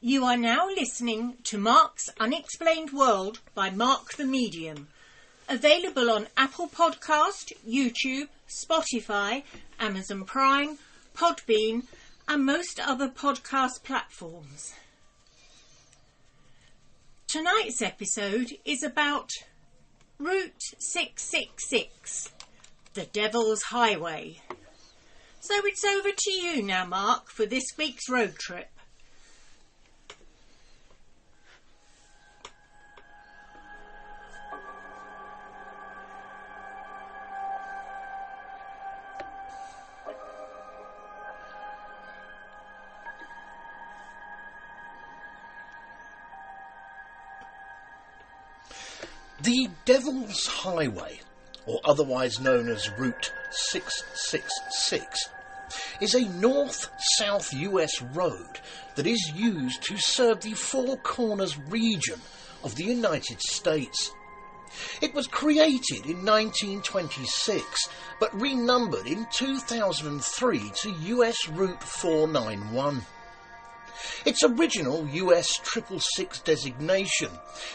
You are now listening to Mark's Unexplained World by Mark the Medium. Available on Apple Podcast, YouTube, Spotify, Amazon Prime, Podbean, and most other podcast platforms. Tonight's episode is about Route 666, the Devil's Highway. So it's over to you now, Mark, for this week's road trip. The Devil's Highway, or otherwise known as Route 666, is a north-south US road that is used to serve the Four Corners region of the United States. It was created in 1926, but renumbered in 2003 to US Route 491. Its original US 666 designation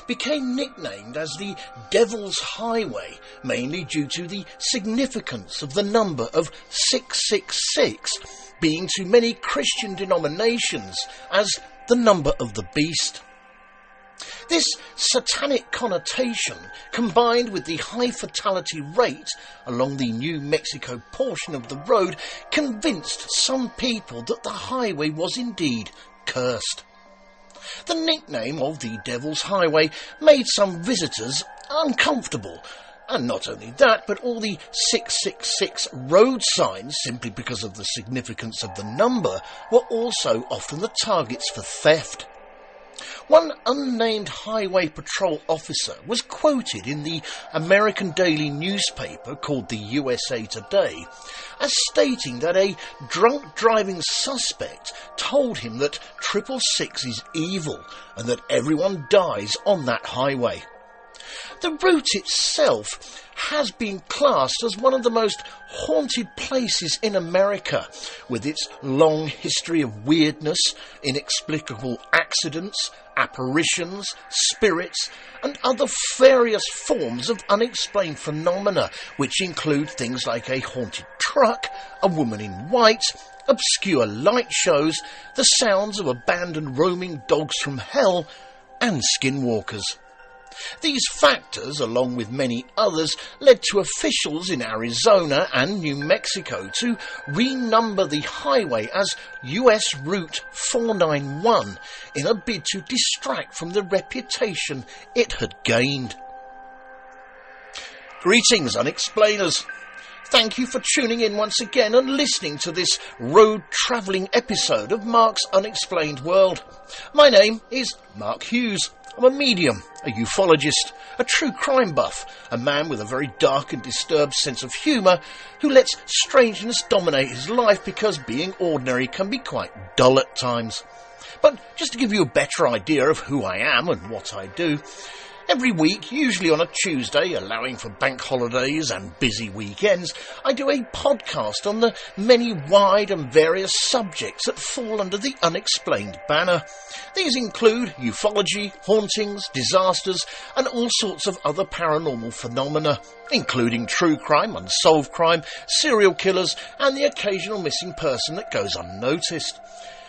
became nicknamed as the Devil's Highway, mainly due to the significance of the number of 666 being to many Christian denominations as the number of the beast. This satanic connotation, combined with the high fatality rate along the New Mexico portion of the road, convinced some people that the highway was indeed cursed. The nickname of the Devil's Highway made some visitors uncomfortable, and not only that, but all the 666 road signs, simply because of the significance of the number, were also often the targets for theft. One unnamed highway patrol officer was quoted in the American daily newspaper called the USA Today as stating that a drunk driving suspect told him that 666 is evil and that everyone dies on that highway. The route itself has been classed as one of the most haunted places in America, with its long history of weirdness, inexplicable accidents, apparitions, spirits, and other various forms of unexplained phenomena, which include things like a haunted truck, a woman in white, obscure light shows, the sounds of abandoned roaming dogs from hell, and skinwalkers. These factors, along with many others, led to officials in Arizona and New Mexico to renumber the highway as US Route 491 in a bid to distract from the reputation it had gained. Greetings, Unexplainers. Thank you for tuning in once again and listening to this road-travelling episode of Mark's Unexplained World. My name is Mark Hughes. I'm a medium, a ufologist, a true crime buff, a man with a very dark and disturbed sense of humour who lets strangeness dominate his life because being ordinary can be quite dull at times. But just to give you a better idea of who I am and what I do, every week, usually on a Tuesday, allowing for bank holidays and busy weekends, I do a podcast on the many wide and various subjects that fall under the Unexplained banner. These include ufology, hauntings, disasters, and all sorts of other paranormal phenomena, including true crime, unsolved crime, serial killers, and the occasional missing person that goes unnoticed.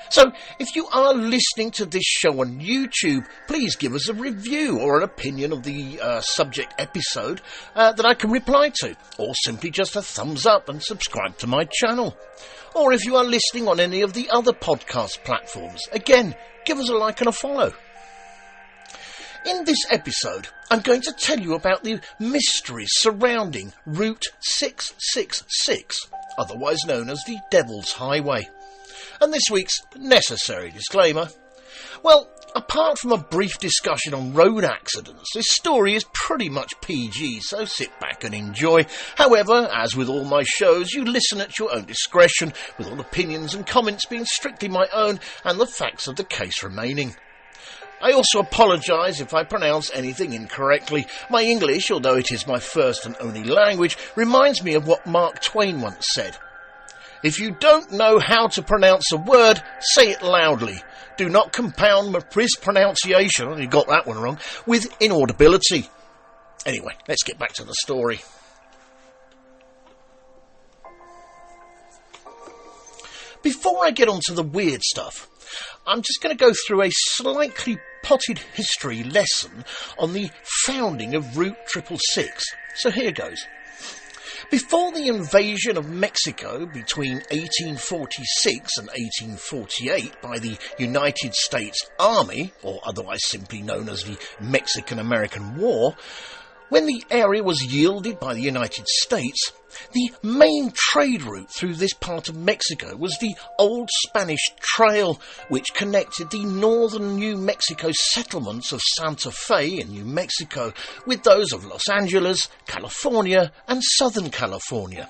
So, if you are listening to this show on YouTube, please give us a review or an opinion of the subject episode that I can reply to, or simply just a thumbs up and subscribe to my channel. Or if you are listening on any of the other podcast platforms, again, give us a like and a follow. In this episode, I'm going to tell you about the mysteries surrounding Route 666, otherwise known as the Devil's Highway. And this week's necessary disclaimer. Well, apart from a brief discussion on road accidents, this story is pretty much PG, so sit back and enjoy. However, as with all my shows, you listen at your own discretion, with all opinions and comments being strictly my own and the facts of the case remaining. I also apologise if I pronounce anything incorrectly. My English, although it is my first and only language, reminds me of what Mark Twain once said. If you don't know how to pronounce a word, say it loudly. Do not compound mispronunciation, you got that one wrong, with inaudibility. Anyway, let's get back to the story. Before I get on to the weird stuff, I'm just going to go through a slightly potted history lesson on the founding of Route 666. So here goes. Before the invasion of Mexico between 1846 and 1848 by the United States Army, or otherwise simply known as the Mexican-American War, when the area was yielded by the United States, the main trade route through this part of Mexico was the Old Spanish Trail, which connected the northern New Mexico settlements of Santa Fe in New Mexico with those of Los Angeles, California, and Southern California.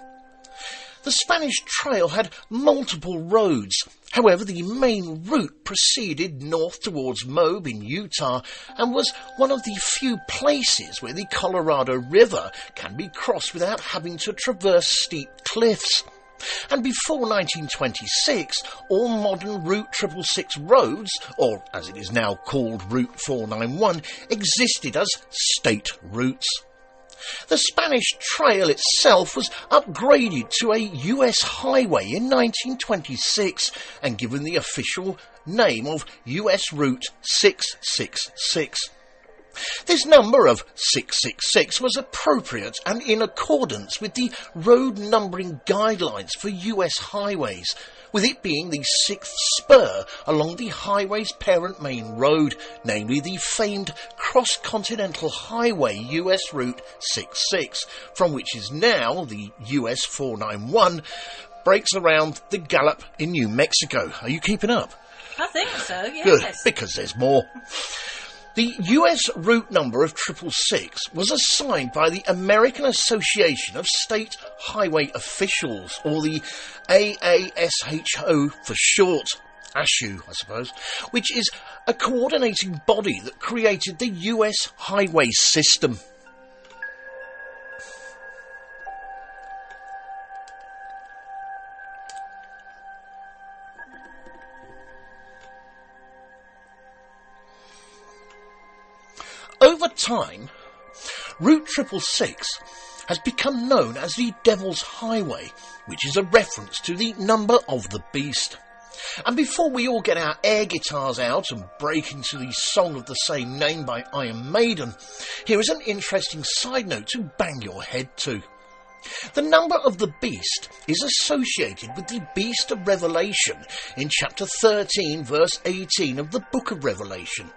The Spanish Trail had multiple roads. However, the main route proceeded north towards Moab in Utah and was one of the few places where the Colorado River can be crossed without having to traverse steep cliffs. And before 1926, all modern Route 666 roads, or as it is now called Route 491, existed as state routes. The Spanish Trail itself was upgraded to a US highway in 1926 and given the official name of US Route 666. This number of 666 was appropriate and in accordance with the road numbering guidelines for US highways, with it being the sixth spur along the highway's parent main road, namely the famed cross-continental highway US Route 66, from which is now the US 491, breaks around the Gallup in New Mexico. Are you keeping up? I think so, yes. Good, because there's more. The US route number of 666 was assigned by the American Association of State Highway Officials, or the AASHO for short, ASHU, I suppose, which is a coordinating body that created the US highway system. Over time, Route 666 has become known as the Devil's Highway, which is a reference to the number of the beast. And before we all get our air guitars out and break into the song of the same name by Iron Maiden, here is an interesting side note to bang your head to. The number of the beast is associated with the beast of Revelation in chapter 13 verse 18 of the book of Revelation.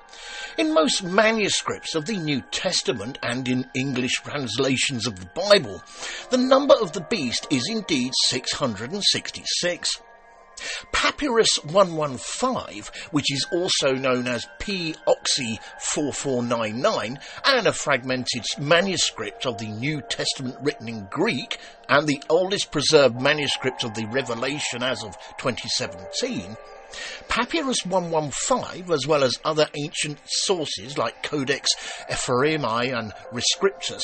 In most manuscripts of the New Testament and in English translations of the Bible, the number of the beast is indeed 666. Papyrus 115, which is also known as P. Oxy 4499, and a fragmented manuscript of the New Testament written in Greek, and the oldest preserved manuscript of the Revelation as of 2017, Papyrus 115, as well as other ancient sources like Codex Ephraimi and Rescriptus,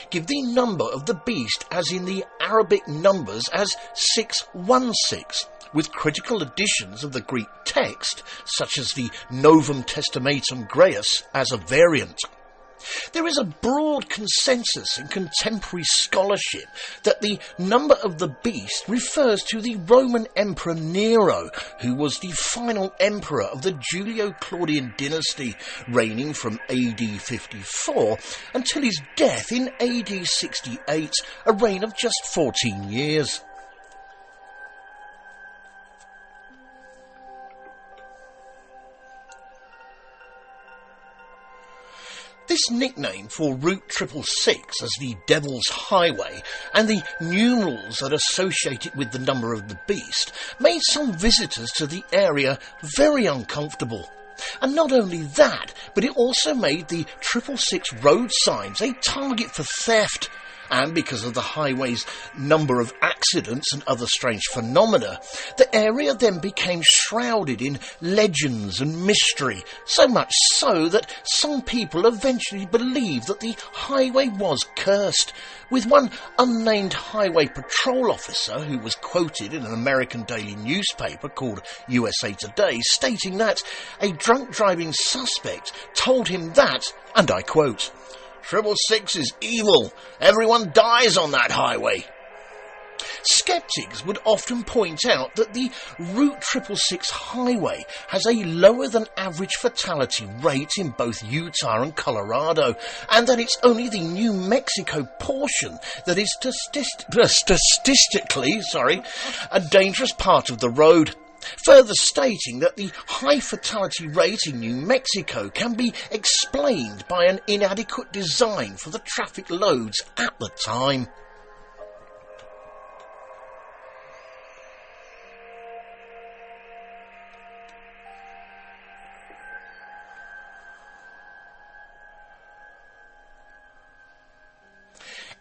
give the number of the beast as in the Arabic numbers as 616, with critical additions of the Greek text, such as the Novum Testamentum Graeus, as a variant. There is a broad consensus in contemporary scholarship that the number of the beast refers to the Roman Emperor Nero, who was the final emperor of the Julio-Claudian dynasty, reigning from AD 54 until his death in AD 68, a reign of just 14 years. This nickname for Route 666 as the Devil's Highway and the numerals that associate it with the number of the beast made some visitors to the area very uncomfortable. And not only that, but it also made the 666 road signs a target for theft, and because of the highway's number of accidents and other strange phenomena, the area then became shrouded in legends and mystery, so much so that some people eventually believed that the highway was cursed, with one unnamed highway patrol officer who was quoted in an American daily newspaper called USA Today stating that a drunk driving suspect told him that, and I quote, "666 is evil. Everyone dies on that highway." Skeptics would often point out that the Route 666 highway has a lower than average fatality rate in both Utah and Colorado, and that it's only the New Mexico portion that is statistically a dangerous part of the road. Further stating that the high fatality rate in New Mexico can be explained by an inadequate design for the traffic loads at the time.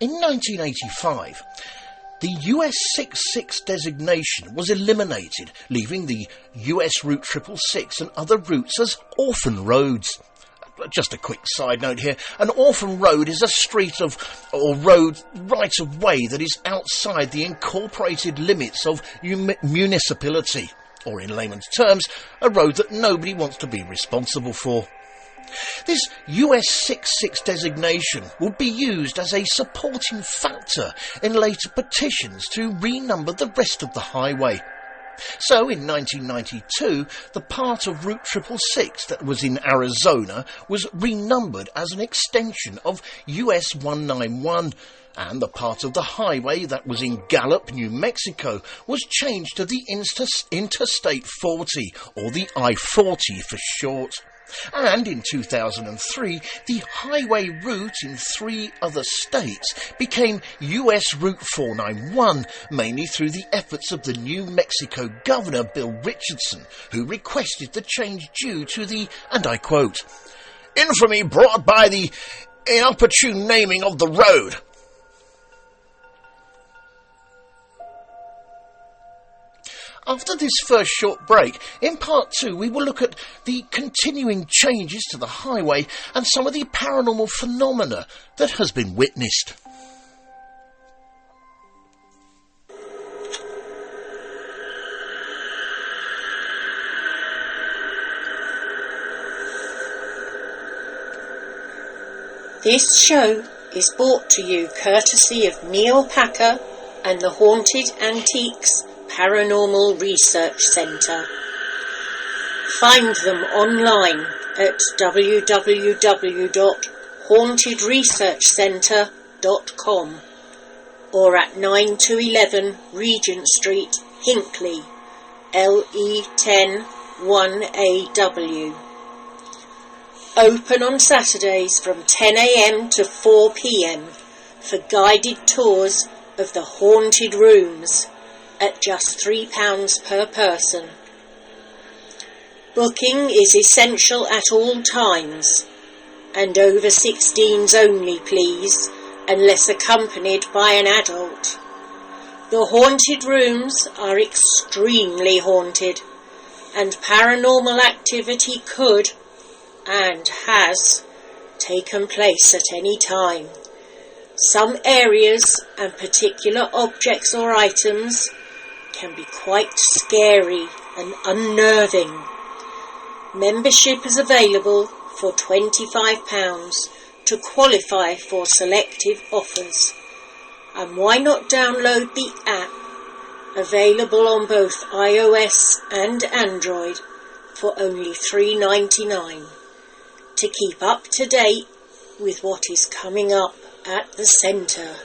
In 1985, the US 66 designation was eliminated, leaving the US Route 666 and other routes as orphan roads. Just a quick side note here, an orphan road is a street or road right of way that is outside the incorporated limits of municipality, or in layman's terms, a road that nobody wants to be responsible for. This US 66 designation would be used as a supporting factor in later petitions to renumber the rest of the highway. So in 1992, the part of Route 666 that was in Arizona was renumbered as an extension of US 191, and the part of the highway that was in Gallup, New Mexico, was changed to the Interstate 40, or the I-40 for short. And in 2003, the highway route in 3 other states became US Route 491, mainly through the efforts of the New Mexico Governor Bill Richardson, who requested the change due to the, and I quote, "infamy brought by the inopportune naming of the road." After this first short break, in part 2 we will look at the continuing changes to the highway and some of the paranormal phenomena that has been witnessed. This show is brought to you courtesy of Neil Packer and the Haunted Antiques Paranormal Research Centre. Find them online at www.hauntedresearchcentre.com or at 9-11 Regent Street, Hinckley, LE10 1AW. Open on Saturdays from 10 a.m. to 4 p.m. for guided tours of the haunted rooms at just £3 per person. Booking is essential at all times, and over 16s only please, unless accompanied by an adult. The haunted rooms are extremely haunted, and paranormal activity could, and has, taken place at any time. Some areas and particular objects or items can be quite scary and unnerving. Membership is available for £25 to qualify for selective offers. And why not download the app, available on both iOS and Android, for only $3.99, to keep up to date with what is coming up at the centre.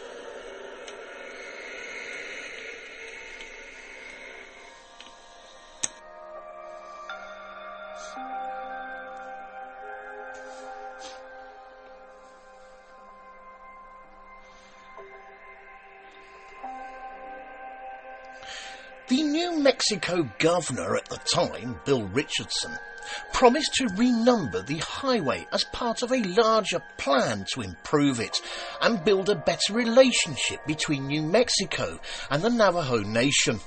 The New Mexico governor at the time, Bill Richardson, promised to renumber the highway as part of a larger plan to improve it and build a better relationship between New Mexico and the Navajo Nation.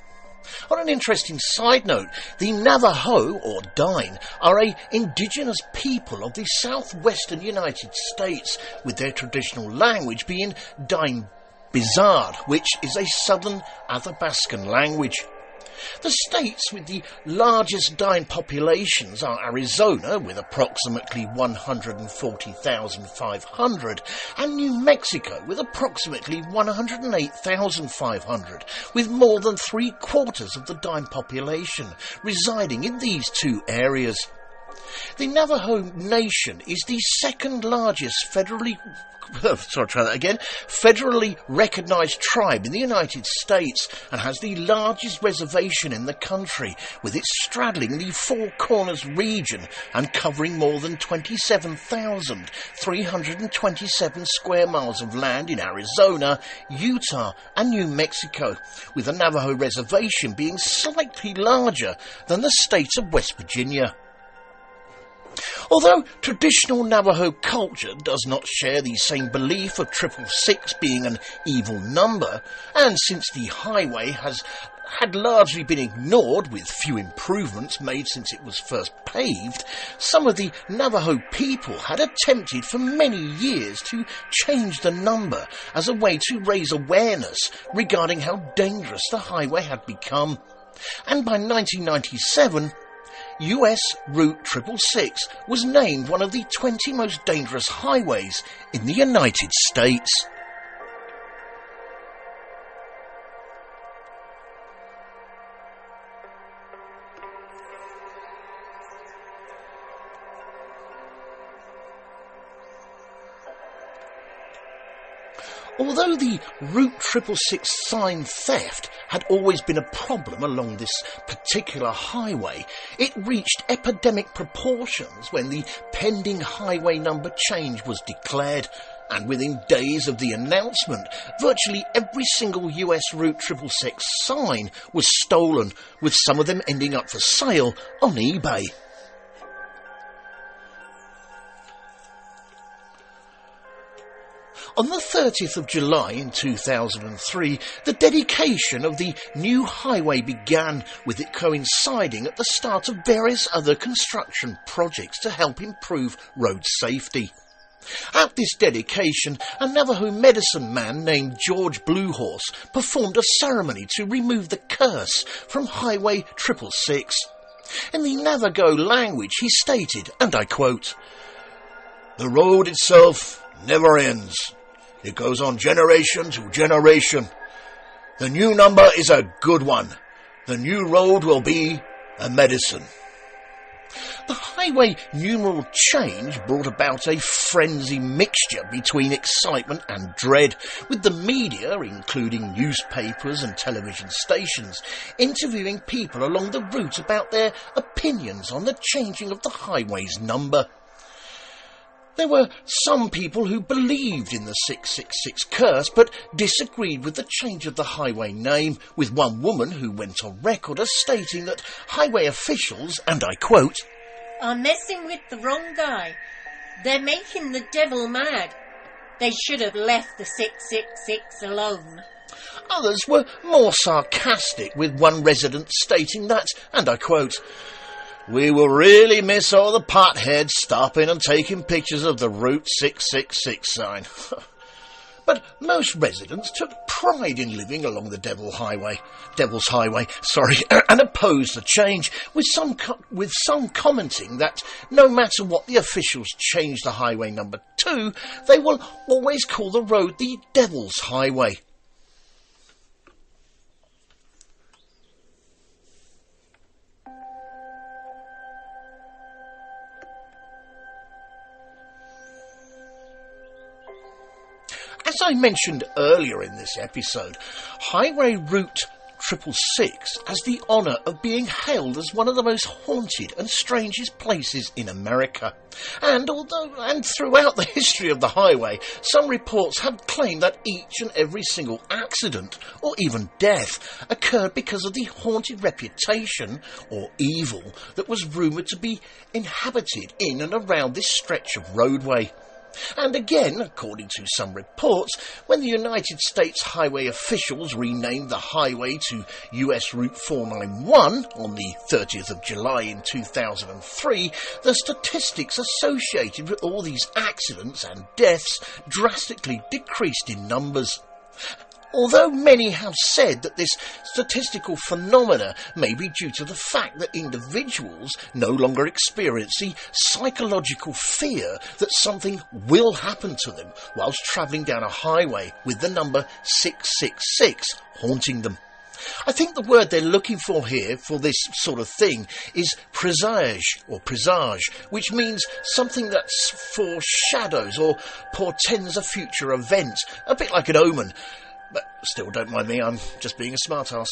On an interesting side note, the Navajo, or Dine, are a indigenous people of the southwestern United States, with their traditional language being Dine Bizard, which is a southern Athabascan language. The states with the largest Dine populations are Arizona, with approximately 140,500, and New Mexico, with approximately 108,500, with more than 3/4 of the Dine population residing in these two areas. The Navajo Nation is the second largest federally recognised tribe in the United States and has the largest reservation in the country, with it straddling the Four Corners region and covering more than 27,327 square miles of land in Arizona, Utah and New Mexico, with the Navajo reservation being slightly larger than the state of West Virginia. Although traditional Navajo culture does not share the same belief of 666 being an evil number, and since the highway had largely been ignored with few improvements made since it was first paved, some of the Navajo people had attempted for many years to change the number as a way to raise awareness regarding how dangerous the highway had become. And by 1997, US Route 666 was named one of the 20 most dangerous highways in the United States. Although the Route 666 sign theft had always been a problem along this particular highway, it reached epidemic proportions when the pending highway number change was declared, and within days of the announcement, virtually every single US Route 666 sign was stolen, with some of them ending up for sale on eBay. On the 30th of July in 2003, the dedication of the new highway began, with it coinciding at the start of various other construction projects to help improve road safety. At this dedication, a Navajo medicine man named George Bluehorse performed a ceremony to remove the curse from Highway 666. In the Navajo language, he stated, and I quote, "The road itself never ends. It goes on generation to generation. The new number is a good one. The new road will be a medicine." The highway numeral change brought about a frenzy mixture between excitement and dread, with the media, including newspapers and television stations, interviewing people along the route about their opinions on the changing of the highway's number. There were some people who believed in the 666 curse but disagreed with the change of the highway name, with one woman who went on record as stating that highway officials, and I quote, "are messing with the wrong guy. They're making the devil mad. They should have left the 666 alone." Others were more sarcastic, with one resident stating that, and I quote, "We will really miss all the potheads stopping and taking pictures of the Route 666 sign." But most residents took pride in living along the Devil's Highway, and opposed the change, with some commenting that no matter what the officials change the highway number to, they will always call the road the Devil's Highway. As I mentioned earlier in this episode, Highway Route 666 has the honour of being hailed as one of the most haunted and strangest places in America. And throughout the history of the highway, some reports have claimed that each and every single accident, or even death, occurred because of the haunted reputation, or evil, that was rumoured to be inhabited in and around this stretch of roadway. And again, according to some reports, when the United States highway officials renamed the highway to US Route 491 on the 30th of July in 2003, the statistics associated with all these accidents and deaths drastically decreased in numbers. Although many have said that this statistical phenomena may be due to the fact that individuals no longer experience the psychological fear that something will happen to them whilst travelling down a highway with the number 666 haunting them. I think the word they're looking for here for this sort of thing is presage, which means something that foreshadows or portends a future event, a bit like an omen. But still, don't mind me, I'm just being a smartass.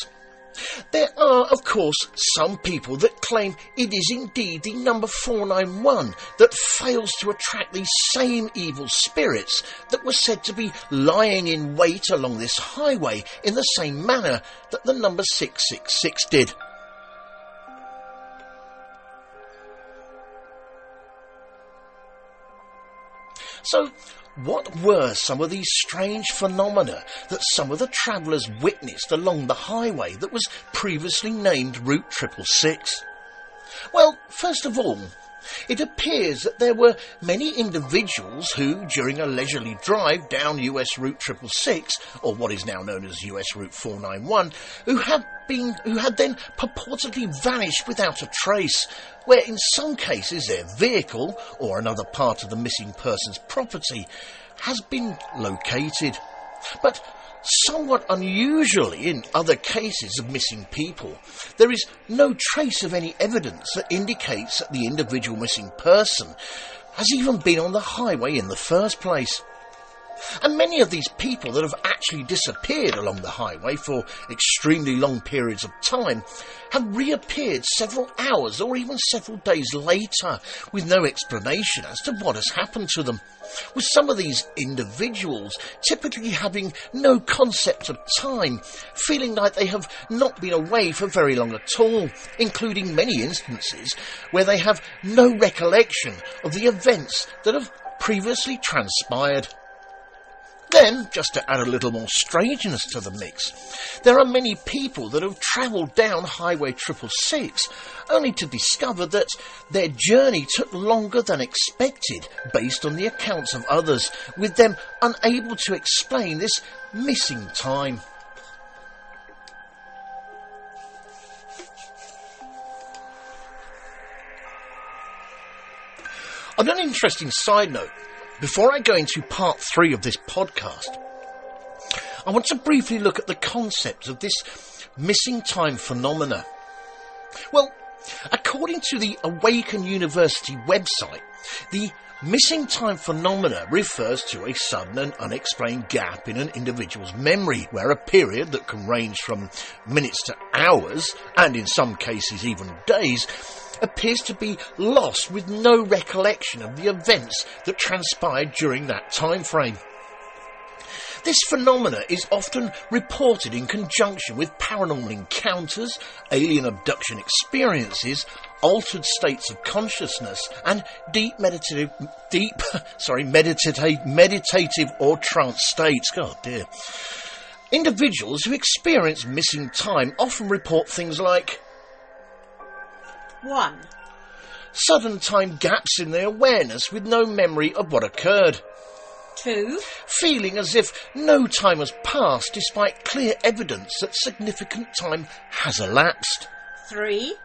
There are, of course, some people that claim it is indeed the number 491 that fails to attract these same evil spirits that were said to be lying in wait along this highway in the same manner that the number 666 did. So, what were some of these strange phenomena that some of the travellers witnessed along the highway that was previously named Route 666? Well, first of all, it appears that there were many individuals who, during a leisurely drive down US Route 666, or what is now known as US Route 491, who had then purportedly vanished without a trace, where in some cases their vehicle, or another part of the missing person's property, has been located. But somewhat unusually, in other cases of missing people, there is no trace of any evidence that indicates that the individual missing person has even been on the highway in the first place. And many of these people that have actually disappeared along the highway for extremely long periods of time have reappeared several hours or even several days later with no explanation as to what has happened to them, with some of these individuals typically having no concept of time, feeling like they have not been away for very long at all, including many instances where they have no recollection of the events that have previously transpired. Then, just to add a little more strangeness to the mix, there are many people that have travelled down Highway 666 only to discover that their journey took longer than expected based on the accounts of others, with them unable to explain this missing time. On an interesting side note, before I go into part 3 of this podcast, I want to briefly look at the concept of this missing time phenomena. Well, according to the Awaken University website, the missing time phenomena refers to a sudden and unexplained gap in an individual's memory, where a period that can range from minutes to hours, and in some cases even days, appears to be lost with no recollection of the events that transpired during that time frame. This phenomena is often reported in conjunction with paranormal encounters, alien abduction experiences, altered states of consciousness, and meditative or trance states. God dear. Individuals who experience missing time often report things like 1. Sudden time gaps in their awareness with no memory of what occurred. 2. Feeling as if no time has passed despite clear evidence that significant time has elapsed. 3.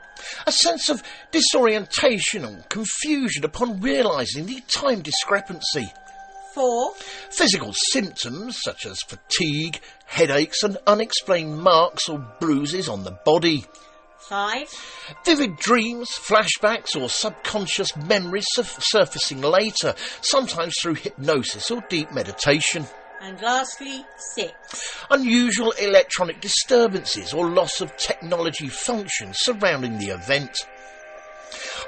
A sense of disorientation and confusion upon realising the time discrepancy. 4. Physical symptoms such as fatigue, headaches and unexplained marks or bruises on the body. 5. Vivid dreams, flashbacks or subconscious memories surfacing later, sometimes through hypnosis or deep meditation. And lastly, 6. Unusual electronic disturbances or loss of technology functions surrounding the event.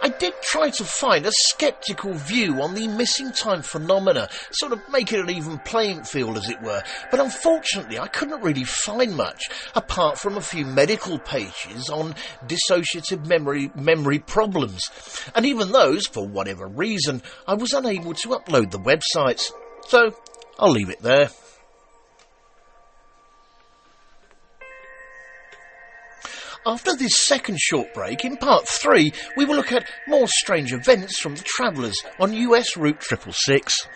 I did try to find a sceptical view on the missing time phenomena, sort of making an even playing field as it were, but unfortunately I couldn't really find much, apart from a few medical pages on dissociative memory problems, and even those, for whatever reason, I was unable to upload the websites, so I'll leave it there. After this second short break, in part 3, we will look at more strange events from the travellers on US Route 666.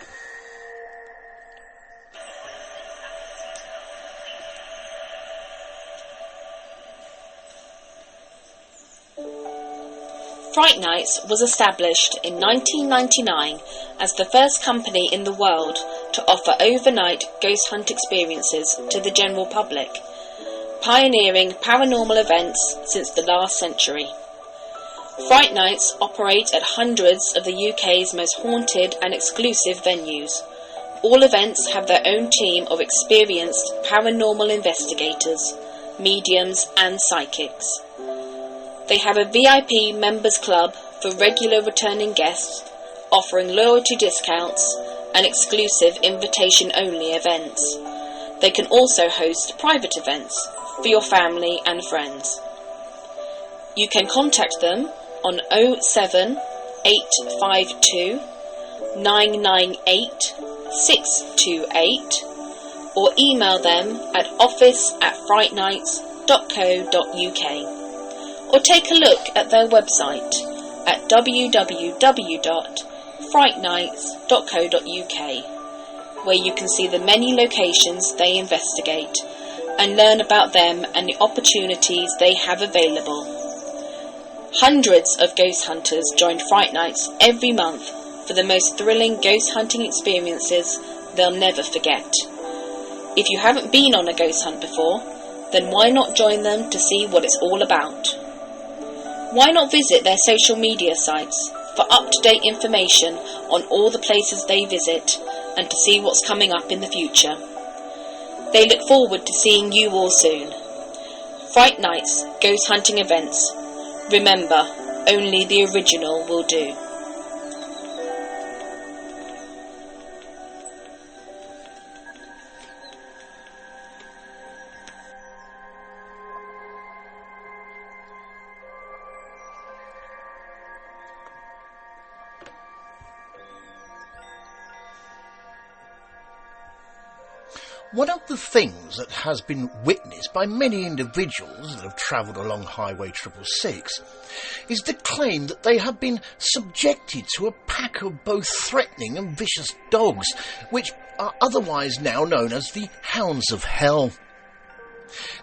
Fright Nights was established in 1999 as the first company in the world to offer overnight ghost hunt experiences to the general public, pioneering paranormal events since the last century. Fright Nights operate at hundreds of the UK's most haunted and exclusive venues. All events have their own team of experienced paranormal investigators, mediums and psychics. They have a VIP members club for regular returning guests, offering loyalty discounts and exclusive invitation-only events. They can also host private events for your family and friends. You can contact them on 07852 998 628 or email them at office@frightnights.co.uk, or take a look at their website at www.frightnights.co.uk, where you can see the many locations they investigate and learn about them and the opportunities they have available. Hundreds of ghost hunters join Fright Nights every month for the most thrilling ghost hunting experiences they'll never forget. If you haven't been on a ghost hunt before, then why not join them to see what it's all about? Why not visit their social media sites for up-to-date information on all the places they visit and to see what's coming up in the future? They look forward to seeing you all soon. Fright Nights Ghost Hunting Events. Remember, only the original will do. One of the things that has been witnessed by many individuals that have travelled along Highway 666 is the claim that they have been subjected to a pack of both threatening and vicious dogs, which are otherwise now known as the Hounds of Hell.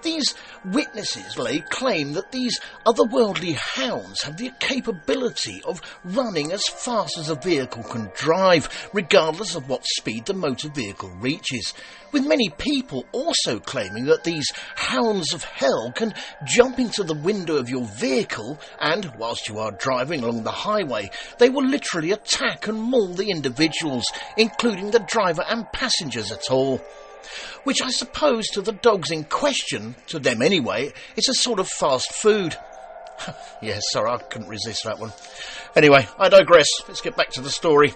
These witnesses lay claim that these otherworldly hounds have the capability of running as fast as a vehicle can drive, regardless of what speed the motor vehicle reaches, with many people also claiming that these Hounds of Hell can jump into the window of your vehicle and, whilst you are driving along the highway, they will literally attack and maul the individuals, including the driver and passengers at all. Which I suppose to the dogs in question, to them anyway, is a sort of fast food. Yes, sorry, I couldn't resist that one. Anyway, I digress. Let's get back to the story.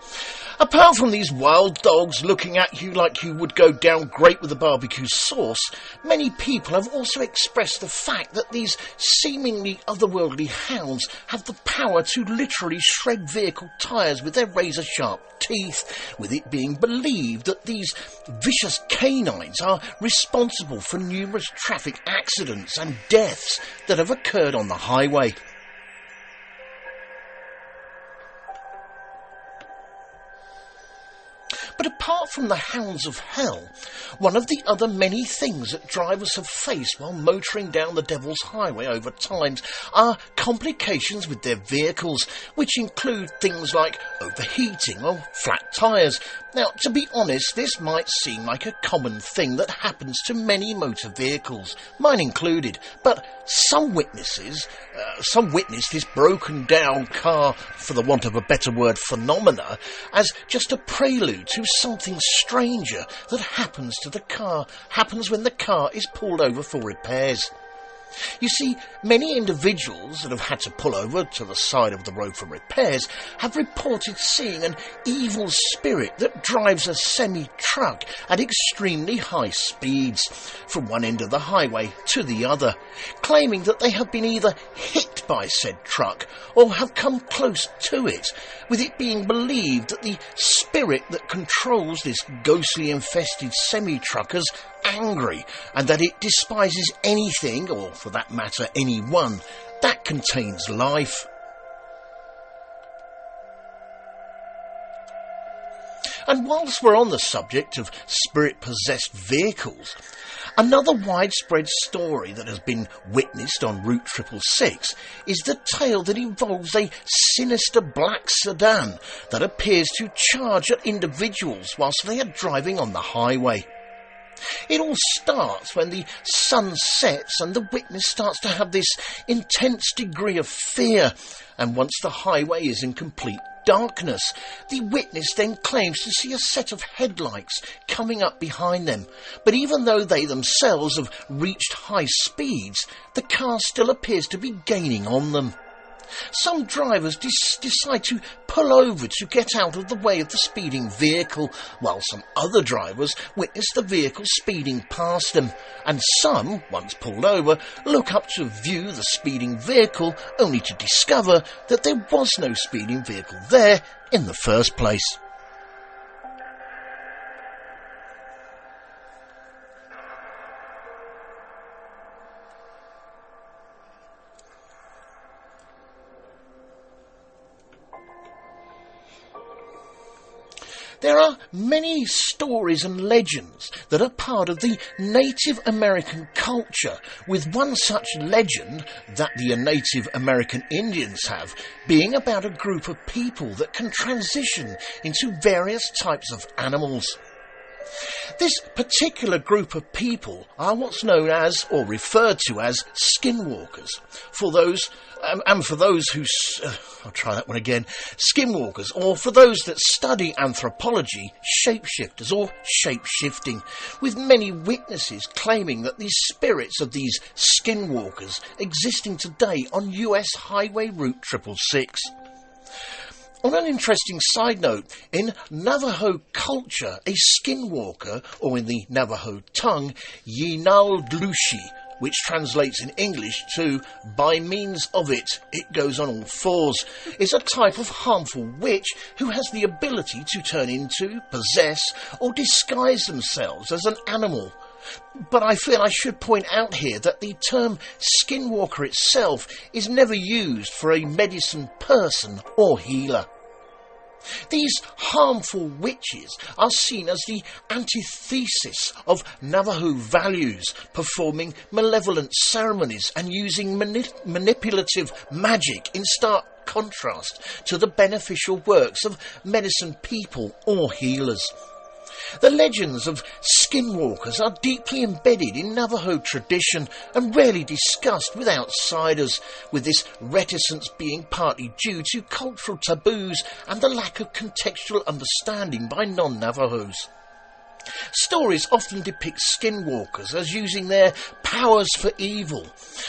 Apart from these wild dogs looking at you like you would go down great with a barbecue sauce, many people have also expressed the fact that these seemingly otherworldly hounds have the power to literally shred vehicle tyres with their razor-sharp teeth, with it being believed that these vicious canines are responsible for numerous traffic accidents and deaths that have occurred on the highway. But apart from the Hounds of Hell, one of the other many things that drivers have faced while motoring down the Devil's Highway over time are complications with their vehicles, which include things like overheating or flat tyres, Now, to be honest, this might seem like a common thing that happens to many motor vehicles, mine included, but some witness this broken down car, for the want of a better word, phenomena, as just a prelude to something stranger that happens when the car is pulled over for repairs. You see, many individuals that have had to pull over to the side of the road for repairs have reported seeing an evil spirit that drives a semi-truck at extremely high speeds from one end of the highway to the other, claiming that they have been either hit by said truck or have come close to it, with it being believed that the spirit that controls this ghostly infested semi-truck is angry, and that it despises anything, or for that matter anyone, that contains life. And whilst we're on the subject of spirit-possessed vehicles, another widespread story that has been witnessed on Route 666 is the tale that involves a sinister black sedan that appears to charge at individuals whilst they are driving on the highway. It all starts when the sun sets and the witness starts to have this intense degree of fear, and once the highway is in complete darkness, the witness then claims to see a set of headlights coming up behind them, but even though they themselves have reached high speeds, the car still appears to be gaining on them. Some drivers decide to pull over to get out of the way of the speeding vehicle, while some other drivers witness the vehicle speeding past them, and some, once pulled over, look up to view the speeding vehicle only to discover that there was no speeding vehicle there in the first place. There are many stories and legends that are part of the Native American culture, with one such legend that the Native American Indians have being about a group of people that can transition into various types of animals. This particular group of people are what's known as, or referred to as, skinwalkers. Skinwalkers, or for those that study anthropology, shapeshifters or shapeshifting, with many witnesses claiming that the spirits of these skinwalkers existing today on US Highway Route 666. On an interesting side note, in Navajo culture, a skinwalker, or in the Navajo tongue, Yinaldlushi, which translates in English to, by means of it, it goes on all fours, is a type of harmful witch who has the ability to turn into, possess, or disguise themselves as an animal. But I feel I should point out here that the term skinwalker itself is never used for a medicine person or healer. These harmful witches are seen as the antithesis of Navajo values, performing malevolent ceremonies and using manipulative magic in stark contrast to the beneficial works of medicine people or healers. The legends of skinwalkers are deeply embedded in Navajo tradition and rarely discussed with outsiders, with this reticence being partly due to cultural taboos and the lack of contextual understanding by non-Navajos. Stories often depict skinwalkers as using their powers for evil,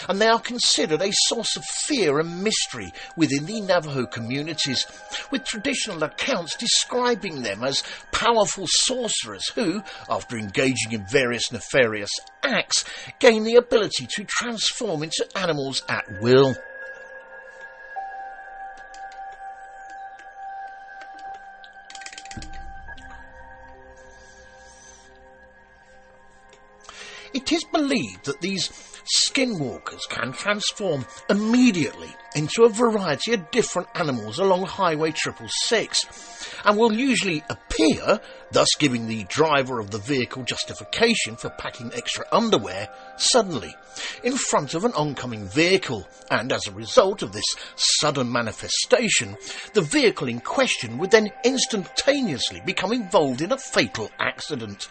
and they are considered a source of fear and mystery within the Navajo communities, with traditional accounts describing them as powerful sorcerers who, after engaging in various nefarious acts, gain the ability to transform into animals at will. It is believed that these skinwalkers can transform immediately into a variety of different animals along Highway 666 and will usually appear, thus giving the driver of the vehicle justification for packing extra underwear, suddenly in front of an oncoming vehicle, and as a result of this sudden manifestation, the vehicle in question would then instantaneously become involved in a fatal accident.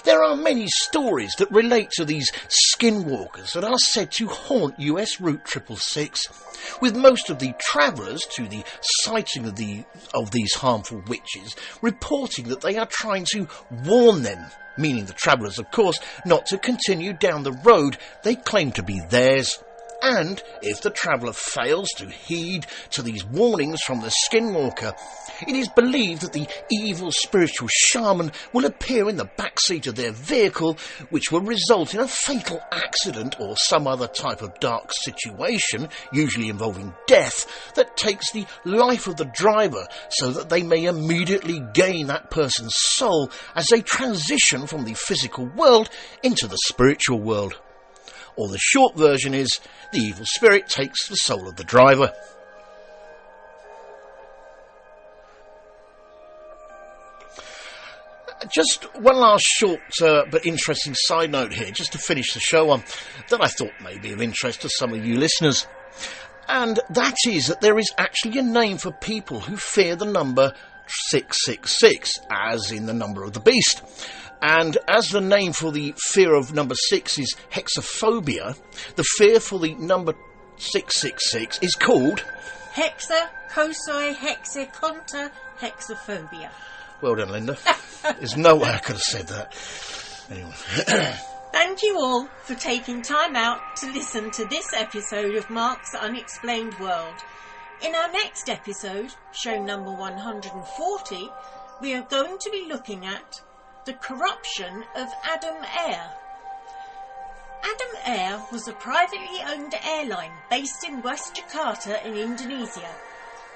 There are many stories that relate to these skinwalkers that are said to haunt US Route 666, with most of the travellers to the sighting of these harmful witches reporting that they are trying to warn them, meaning the travellers, of course, not to continue down the road they claim to be theirs. And if the traveller fails to heed to these warnings from the skinwalker, it is believed that the evil spiritual shaman will appear in the back seat of their vehicle, which will result in a fatal accident or some other type of dark situation, usually involving death, that takes the life of the driver so that they may immediately gain that person's soul as they transition from the physical world into the spiritual world. Or the short version is, the evil spirit takes the soul of the driver. Just one last short but interesting side note here, just to finish the show on, that I thought may be of interest to some of you listeners. And that is that there is actually a name for people who fear the number 666, as in the number of the beast. And as the name for the fear of number 6 is hexaphobia, the fear for the number 666 is called hexaphobia. Well done, Linda. There's no way I could have said that. Anyway. Thank you all for taking time out to listen to this episode of Mark's Unexplained World. In our next episode, show number 140, we are going to be looking at the corruption of Adam Air. Adam Air was a privately owned airline based in West Jakarta in Indonesia,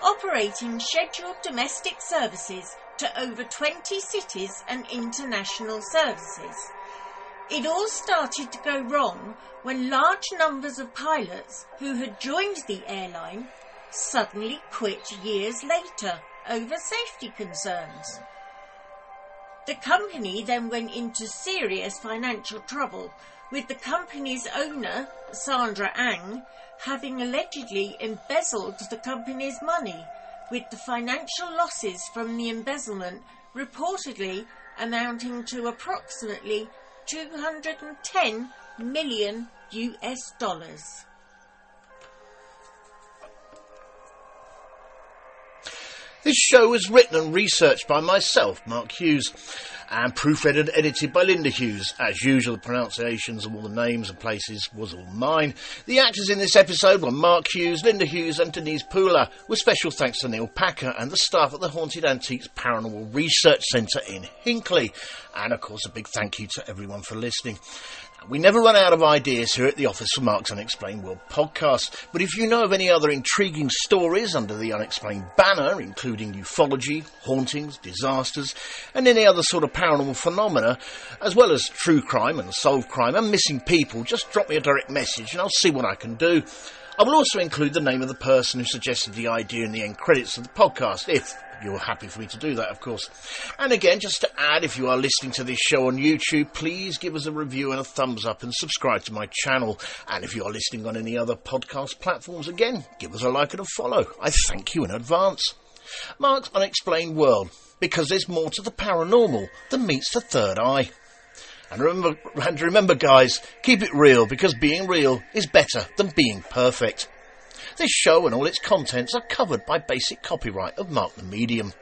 operating scheduled domestic services to over 20 cities and international services. It all started to go wrong when large numbers of pilots who had joined the airline suddenly quit years later over safety concerns. The company then went into serious financial trouble, with the company's owner, Sandra Ang, having allegedly embezzled the company's money, with the financial losses from the embezzlement reportedly amounting to approximately $210 million. This show was written and researched by myself, Mark Hughes, and proofread and edited by Linda Hughes. As usual, the pronunciations of all the names and places was all mine. The actors in this episode were Mark Hughes, Linda Hughes and Denise Poolar, with special thanks to Neil Packer and the staff at the Haunted Antiques Paranormal Research Centre in Hinckley. And of course a big thank you to everyone for listening. We never run out of ideas here at the office for Mark's Unexplained World podcast, but if you know of any other intriguing stories under the Unexplained banner, including ufology, hauntings, disasters, and any other sort of paranormal phenomena, as well as true crime and solved crime and missing people, just drop me a direct message and I'll see what I can do. I will also include the name of the person who suggested the idea in the end credits of the podcast, if you're happy for me to do that, of course. And again, just to add, if you are listening to this show on YouTube, please give us a review and a thumbs up and subscribe to my channel. And if you are listening on any other podcast platforms, again, give us a like and a follow. I thank you in advance. Mark's Unexplained World, because there's more to the paranormal than meets the third eye. And remember, guys, keep it real, because being real is better than being perfect. This show and all its contents are covered by basic copyright of Mark the Medium.